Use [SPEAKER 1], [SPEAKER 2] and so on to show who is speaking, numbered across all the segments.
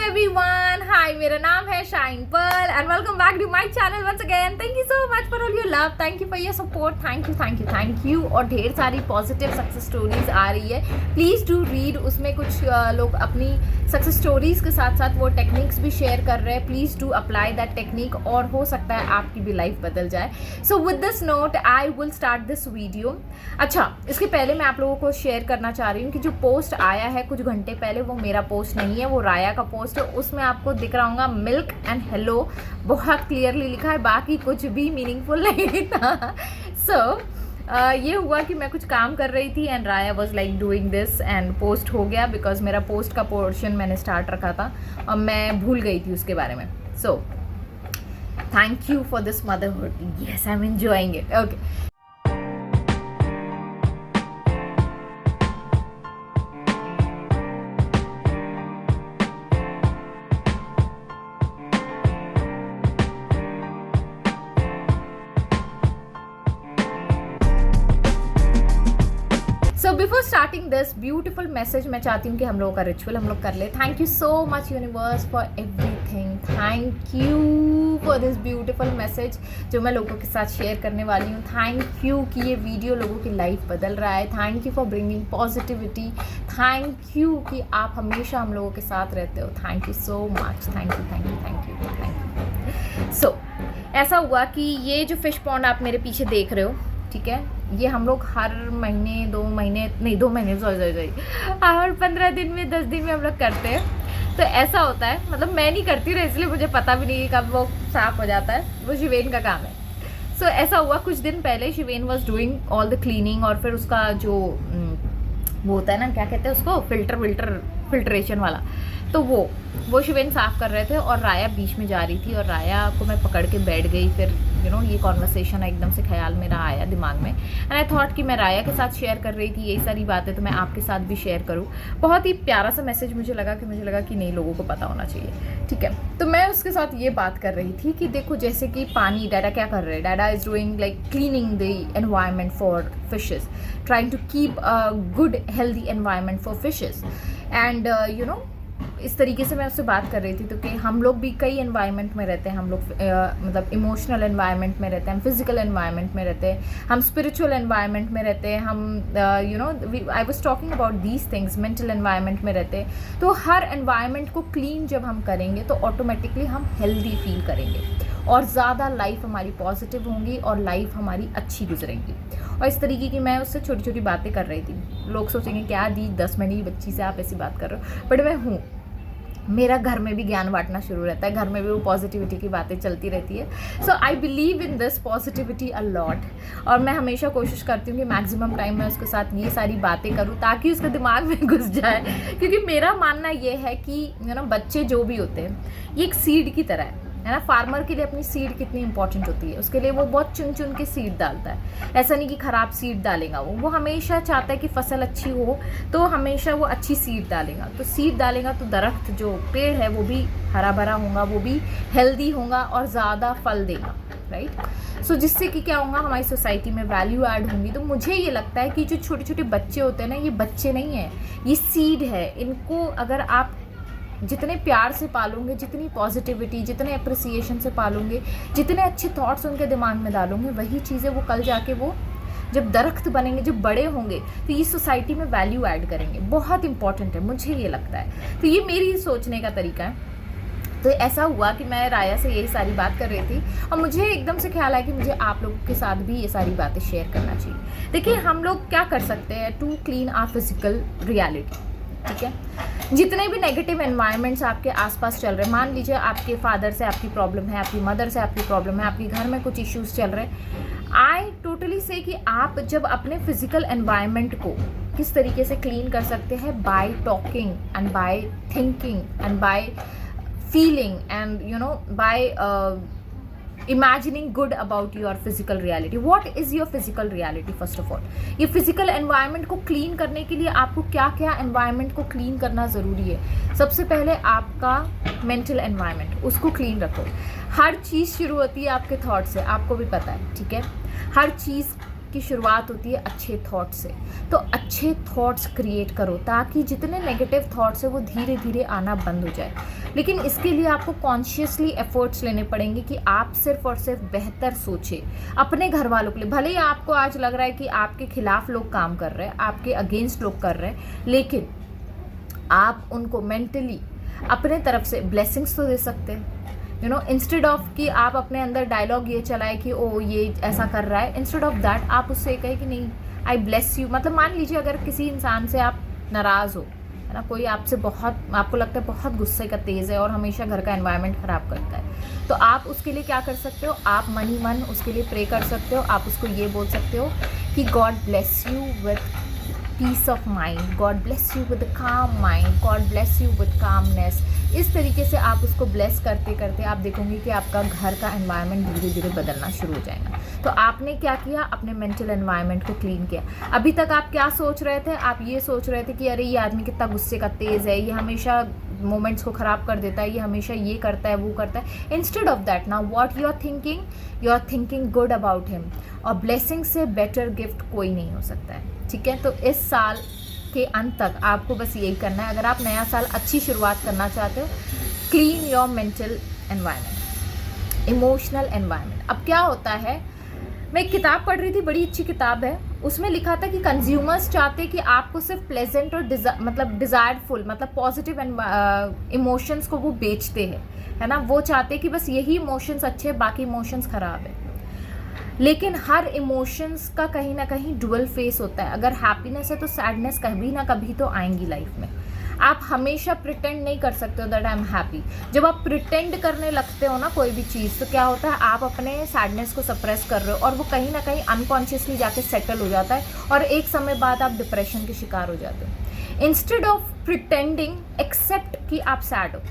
[SPEAKER 1] Everyone, हाय, मेरा नाम है Shine Pearl and welcome back to my channel once again. Thank you so much for all your love, thank you for your support, thank you. और ढेर सारी positive success stories आ रही है, please do read. उसमें कुछ लोग अपनी success stories के साथ साथ वो टेक्निक्स भी शेयर कर रहे हैं। Please do apply that technique और हो सकता है आपकी भी लाइफ बदल जाए। सो with this note I will start this video. अच्छा, इसके पहले मैं आप लोगों को शेयर करना चाह रही हूँ कि जो पोस्ट आया है कुछ घंटे पहले, वो मेरा पोस्ट नहीं है, वो राया का पोस्ट है। उसमें आपको दिख रहा होगा मिल्क एंड हेलो बहुत क्लियरली लिखा है, बाकी कुछ भी मीनिंगफुल नहीं था। सो ये हुआ कि मैं कुछ काम कर रही थी and Raya was like doing this and post हो गया, बिकॉज मेरा पोस्ट का पोर्शन मैंने स्टार्ट रखा था और मैं भूल गई थी उसके बारे में। So thank you for this motherhood, yes I am enjoying it. Okay, so before starting this beautiful message, मैं चाहती हूँ कि हम लोगों का रिचुअल हम लोग कर ले। Thank you so much universe for everything, thank you for this beautiful message जो मैं लोगों के साथ शेयर करने वाली हूँ। थैंक यू कि ये वीडियो लोगों की लाइफ बदल रहा है। Thank you for bringing positivity. Thank you कि आप हमेशा हम लोगों के साथ रहते हो। Thank you so much, thank you. So ऐसा हुआ कि ये जो फिश पॉन्ड आप मेरे पीछे देख रहे हो, ठीक है, ये हम लोग हर महीने 2 महीने सॉरी हर 15 दिन में 10 दिन में हम लोग करते हैं। तो ऐसा होता है, मतलब मैं नहीं करती हूँ इसलिए मुझे पता भी नहीं कब वो साफ़ हो जाता है, वो शिवेन का काम है। सो ऐसा हुआ कुछ दिन पहले, Shiven was doing all the cleaning और फिर उसका जो वो होता है ना, क्या कहते हैं उसको, फिल्ट्रेशन वाला, तो वो शिवेन साफ़ कर रहे थे और राया बीच में जा रही थी और राया को मैं पकड़ के बैठ गई। फिर ये कॉन्वर्सेशन एकदम से ख्याल मेरा आया दिमाग में एंड आई थॉट कि मैं राया के साथ शेयर कर रही थी यही सारी बातें, तो मैं आपके साथ भी शेयर करूं। बहुत ही प्यारा सा मैसेज मुझे लगा कि नहीं, लोगों को पता होना चाहिए, ठीक है। तो मैं उसके साथ ये बात कर रही थी कि देखो, जैसे कि पानी, डैडा क्या कर रहे हैं, डैडा is doing like cleaning the environment for fishes, trying to keep a good healthy environment for fishes and इस तरीके से मैं उससे बात कर रही थी। तो कि हम लोग भी कई एनवायरनमेंट में रहते हैं, हम लोग मतलब इमोशनल एनवायरनमेंट में रहते हैं, हम फिजिकल एनवायरनमेंट में रहते हैं, हम स्पिरिचुअल एनवायरनमेंट में रहते हैं, हम I was talking about these things, mental environment में रहते हैं। तो हर एनवायरनमेंट को क्लीन जब हम करेंगे तो ऑटोमेटिकली हम हेल्दी फील करेंगे और ज़्यादा लाइफ हमारी पॉजिटिव होंगी और लाइफ हमारी अच्छी गुजरेंगी। और इस तरीके की मैं उससे छोटी छोटी बातें कर रही थी। लोग सोचेंगे क्या दी 10 महीने की बच्ची से आप ऐसी बात कर रहे हो, बट मैं हूँ, मेरा घर में भी ज्ञान बांटना शुरू रहता है, घर में भी वो पॉजिटिविटी की बातें चलती रहती है। So I believe in this positivity a lot और मैं हमेशा कोशिश करती हूँ कि मैक्सिमम टाइम मैं उसके साथ ये सारी बातें करूँ ताकि उसके दिमाग में घुस जाए। क्योंकि मेरा मानना ये है कि बच्चे जो भी होते हैं ये एक सीड की तरह है ना। फार्मर के लिए अपनी सीड कितनी इंपॉर्टेंट होती है, उसके लिए वो बहुत चुन चुन के सीड डालता है। ऐसा नहीं कि खराब सीड डालेगा, वो हमेशा चाहता है कि फसल अच्छी हो, तो हमेशा वो अच्छी सीड डालेगा। तो सीड डालेगा तो दरख्त, जो पेड़ है, वो भी हरा भरा होगा, वो भी हेल्दी होगा और ज़्यादा फल देगा, राइट। सो जिससे कि क्या होगा, हमारी सोसाइटी में वैल्यू ऐड होंगी। तो मुझे ये लगता है कि जो छोटे छोटे बच्चे होते हैं ना, ये बच्चे नहीं हैं, ये सीड है। इनको अगर आप जितने प्यार से पालोगे, जितनी पॉजिटिविटी, जितने अप्रिसिएशन से पालोगे, जितने अच्छे थॉट्स उनके दिमाग में डालोगे, वही चीज़ें वो कल जाके वो जब दरख्त बनेंगे, जब बड़े होंगे, तो ये सोसाइटी में वैल्यू ऐड करेंगे। बहुत इंपॉर्टेंट है, मुझे ये लगता है। तो ये मेरी सोचने का तरीका है। तो ऐसा हुआ कि मैं राया से यही सारी बात कर रही थी और मुझे एकदम से ख्याल आया कि मुझे आप लोगों के साथ भी ये सारी बातें शेयर करना चाहिए। देखिए, हम लोग क्या कर सकते हैं to clean our physical reality, ठीक है। जितने भी नेगेटिव एनवायरनमेंट्स आपके आसपास चल रहे हैं, मान लीजिए आपके फादर से आपकी प्रॉब्लम है, आपकी मदर से आपकी प्रॉब्लम है, आपके घर में कुछ इश्यूज चल रहे हैं, आई टोटली से कि आप जब अपने फिजिकल एनवायरनमेंट को किस तरीके से क्लीन कर सकते हैं, by talking and by thinking and by feeling and by imagining good about your physical reality. What is your physical reality? First of all, ये फिजिकल एनवायरनमेंट को क्लीन करने के लिए आपको क्या क्या एनवायरनमेंट को क्लीन करना ज़रूरी है। सबसे पहले आपका मेंटल एनवायरनमेंट, उसको क्लीन रखो। हर चीज़ शुरू होती है आपके थॉट से, आपको भी पता है, ठीक है। हर चीज़ की शुरुआत होती है अच्छे थॉट से। तो अच्छे थॉट्स क्रिएट करो ताकि जितने नेगेटिव थॉट्स है वो धीरे धीरे आना बंद हो जाए। लेकिन इसके लिए आपको कॉन्शियसली एफर्ट्स लेने पड़ेंगे कि आप सिर्फ और सिर्फ बेहतर सोचें अपने घर वालों के लिए। भले ही आपको आज लग रहा है कि आपके खिलाफ लोग काम कर रहे हैं, आपके अगेंस्ट लोग कर रहे हैं, लेकिन आप उनको मेंटली अपने तरफ से ब्लेसिंग्स तो दे सकते हैं। इंस्टेड ऑफ कि आप अपने अंदर डायलॉग ये चलाए कि ओ ये ऐसा कर रहा है, इंस्टेड ऑफ दैट आप उससे कहे कि नहीं आई ब्लेस यू। मतलब मान लीजिए अगर किसी इंसान से आप नाराज़ हो, है ना, कोई आपसे बहुत, आपको लगता है बहुत गुस्से का तेज़ है और हमेशा घर का एनवायरनमेंट ख़राब करता है, तो आप उसके लिए क्या कर सकते हो, आप मन ही मन उसके लिए प्रे कर सकते हो। आप उसको ये बोल सकते हो कि God bless you with peace of mind, God bless you with calm mind, God bless you with calmness. इस तरीके से आप उसको ब्लेस करते करते आप देखोगे कि आपका घर का एनवायरनमेंट धीरे धीरे बदलना शुरू हो जाएगा। तो आपने क्या किया, अपने मेंटल एनवायरनमेंट को क्लीन किया। अभी तक आप क्या सोच रहे थे, आप ये सोच रहे थे कि अरे ये आदमी कितना गुस्से का तेज़ है, ये हमेशा मोमेंट्स को ख़राब कर देता है, ये हमेशा ये करता है वो करता है। Instead of that now what you are thinking good about him. और ब्लेसिंग से बेटर गिफ्ट कोई नहीं हो सकता है, ठीक है। तो इस साल के अंत तक आपको बस यही करना है। अगर आप नया साल अच्छी शुरुआत करना चाहते हो, clean your mental environment, emotional environment. अब क्या होता है, मैं एक किताब पढ़ रही थी, बड़ी अच्छी किताब है, उसमें लिखा था कि कंज्यूमर्स चाहते कि आपको सिर्फ प्लेजेंट और डिज़ायरफुल मतलब पॉजिटिव इमोशंस को वो बेचते हैं, है ना। वो चाहते कि बस यही इमोशंस अच्छे, बाकी इमोशंस ख़राब है। लेकिन हर इमोशंस का कहीं ना कहीं डुअल फेस होता है। अगर हैप्पीनेस है तो सैडनेस कभी ना कभी तो आएंगी लाइफ में। आप हमेशा प्रिटेंड नहीं कर सकते हो दैट आई एम हैप्पी। जब आप प्रिटेंड करने लगते हो ना कोई भी चीज़, तो क्या होता है, आप अपने सैडनेस को सप्रेस कर रहे हो और वो कहीं ना कहीं अनकॉन्शियसली जाके सेटल हो जाता है और एक समय बाद आप डिप्रेशन के शिकार हो जाते हो। इंस्टेड ऑफ प्रिटेंडिंग, एक्सेप्ट कि आप सैड हो।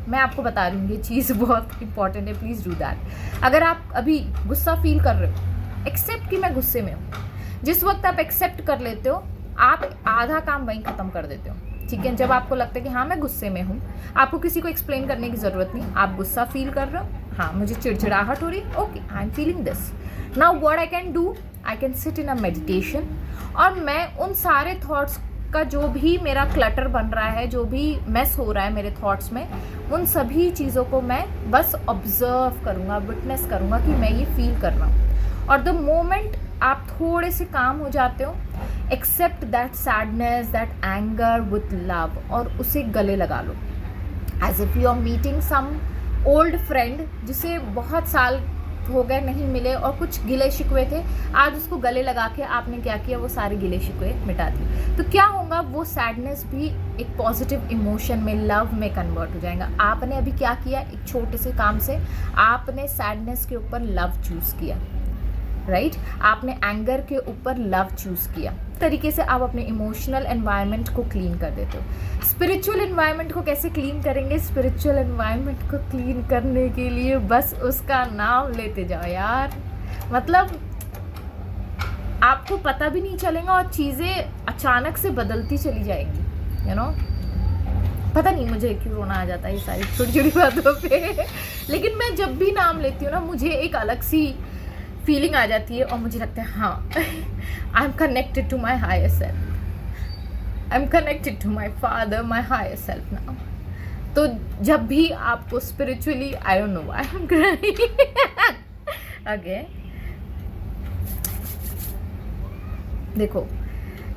[SPEAKER 1] मैं आपको बता रही हूँ ये चीज़ बहुत इंपॉर्टेंट है, प्लीज़ डू दैट। अगर आप अभी गुस्सा फील कर रहे हो, एक्सेप्ट कि मैं गुस्से में हूँ। जिस वक्त आप एक्सेप्ट कर लेते हो, आप आधा काम वहीं ख़त्म कर देते हो, ठीक है। जब आपको लगता है कि हाँ मैं गुस्से में हूँ, आपको किसी को एक्सप्लेन करने की ज़रूरत नहीं, आप गुस्सा फील कर रहे हो, हाँ मुझे चिड़चिड़ाहट हो रही, okay I am feeling this, now what I can do, I can sit in a meditation. और मैं उन सारे थॉट्स का जो भी मेरा क्लटर बन रहा है, जो भी मेस हो रहा है मेरे थॉट्स में, उन सभी चीज़ों को मैं बस ऑब्जर्व करूँगा, विटनेस करूँगा कि मैं ये फील कर रहा हूँ। और द मोमेंट आप थोड़े से काम हो जाते हो, accept that sadness, that anger with love, और उसे गले लगा लो as if you are meeting some old friend जिसे बहुत साल हो गए नहीं मिले और कुछ गिले शिकवे थे, आज उसको गले लगा के आपने क्या किया, वो सारे गिले शिकवे मिटा दिए। तो क्या होगा, वो सैडनेस भी एक पॉजिटिव इमोशन में, लव में कन्वर्ट हो जाएगा। आपने अभी क्या किया, एक छोटे से काम से आपने सैडनेस के ऊपर लव चूज़ किया, राइट। आपने एंगर के ऊपर लव चूज़ किया। तरीके से आप अपने इमोशनल एनवायरनमेंट को क्लीन कर देते हो। स्पिरिचुअल एनवायरनमेंट को कैसे क्लीन करेंगे, स्पिरिचुअल एनवायरनमेंट को क्लीन करने के लिए बस उसका नाम लेते जाओ यार। मतलब आपको पता भी नहीं चलेगा और चीज़ें अचानक से बदलती चली जाएंगी, यू नो। पता नहीं मुझे क्यों रोना आ जाता है ये सारी छोटी छोटी बातों पे, लेकिन मैं जब भी नाम लेती हूँ ना, मुझे एक अलग सी फीलिंग आ जाती है और मुझे लगता है हाँ I am connected to my higher self, I am connected to my father, my higher self now. तो जब भी आपको spiritually, I don't know why I am crying okay, देखो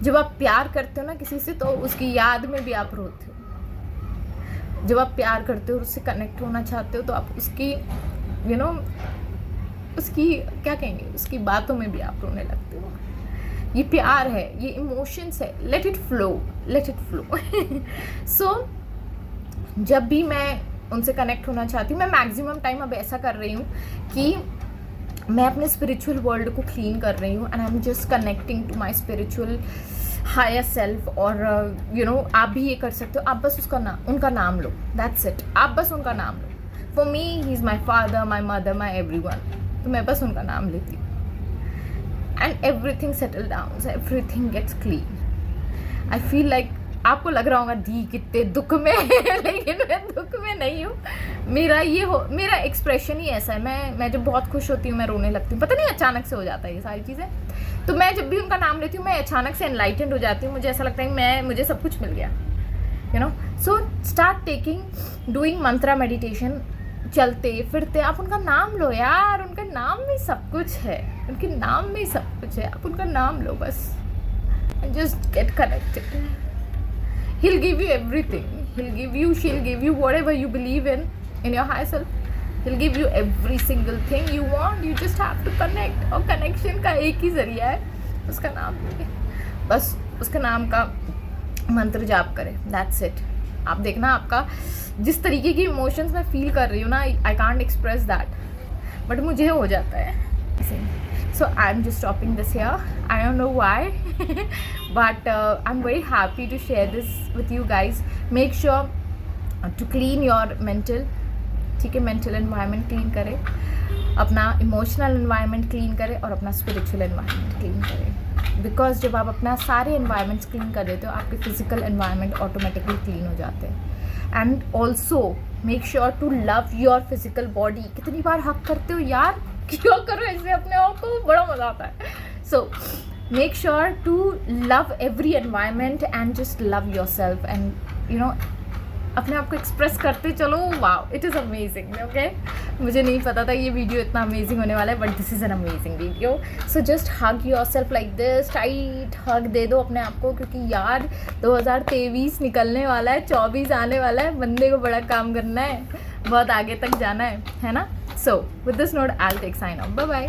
[SPEAKER 1] जब आप प्यार करते हो ना किसी से, तो उसकी याद में भी आप रोते हो। जब आप प्यार करते हो, उससे कनेक्ट होना चाहते हो, तो आप उसकी यू नो उसकी क्या कहेंगे, उसकी बातों में भी आप रोने लगते हो। ये प्यार है, ये इमोशंस है, let it flow, let it flow. So जब भी मैं उनसे कनेक्ट होना चाहती हूँ, मैं मैक्सिमम टाइम अब ऐसा कर रही हूँ कि मैं अपने स्पिरिचुअल वर्ल्ड को क्लीन कर रही हूँ and I am just connecting to my spiritual higher self. और यू नो आप भी ये कर सकते हो, आप बस उनका नाम लो, दैट्स इट। आप बस उनका नाम लो। For me he is my father, my mother, my everyone. तो मैं बस उनका नाम लेती हूँ and everything settle down, everything gets clean. I feel like आपको लग रहा होगा दी कितने दुख में लेकिन मैं दुख में नहीं हूँ। मेरा एक्सप्रेशन ही ऐसा है। मैं जब बहुत खुश होती हूँ मैं रोने लगती हूँ, पता नहीं अचानक से हो जाता है ये सारी चीज़ें। तो मैं जब भी उनका नाम लेती हूँ मैं अचानक से एनलाइटेंड हो जाती हूँ, मुझे ऐसा लगता है कि मुझे सब कुछ मिल गया, you know. So start taking doing Mantra meditation, चलते फिरते आप उनका नाम लो यार, उनका नाम में सब कुछ है, उनके नाम में सब कुछ है, आप उनका नाम लो बस, just get connected. He'll give you everything. She'll give you whatever you believe in your higher self. He'll give you every single thing you want. You just have to connect. और connection का एक ही जरिया है, उसका नाम है, बस उसके नाम का मंत्र जाप करें, that's it. आप देखना आपका जिस तरीके की इमोशंस मैं फील कर रही हूँ ना, I can't express that, but मुझे हो जाता है. So I'm just stopping this here. I don't know why, but I'm very happy to share this with you guys. Make sure to clean your mental, ठीक है, mental environment clean करें, अपना emotional environment clean करें और अपना spiritual environment clean करें. Because जब आप अपना सारे environments clean कर देते हो, आपके physical environment automatically clean हो जाते हैं. And also make sure to love your physical body. कितनी बार हक करते हो यार, क्यों करो ऐसे अपने आप को, बड़ा मज़ा आता है. So make sure to love every environment and just love yourself and you know अपने आप को एक्सप्रेस करते चलो. Wow, it is amazing. Okay, मुझे नहीं पता था ये वीडियो इतना अमेजिंग होने वाला है, but this is an amazing video. So just hug yourself like this, tight hug दे दो अपने आप को, क्योंकि यार 2023 निकलने वाला है, 24 आने वाला है, बंदे को बड़ा काम करना है, बहुत आगे तक जाना है ना. So with this note I will take sign off. Bye bye.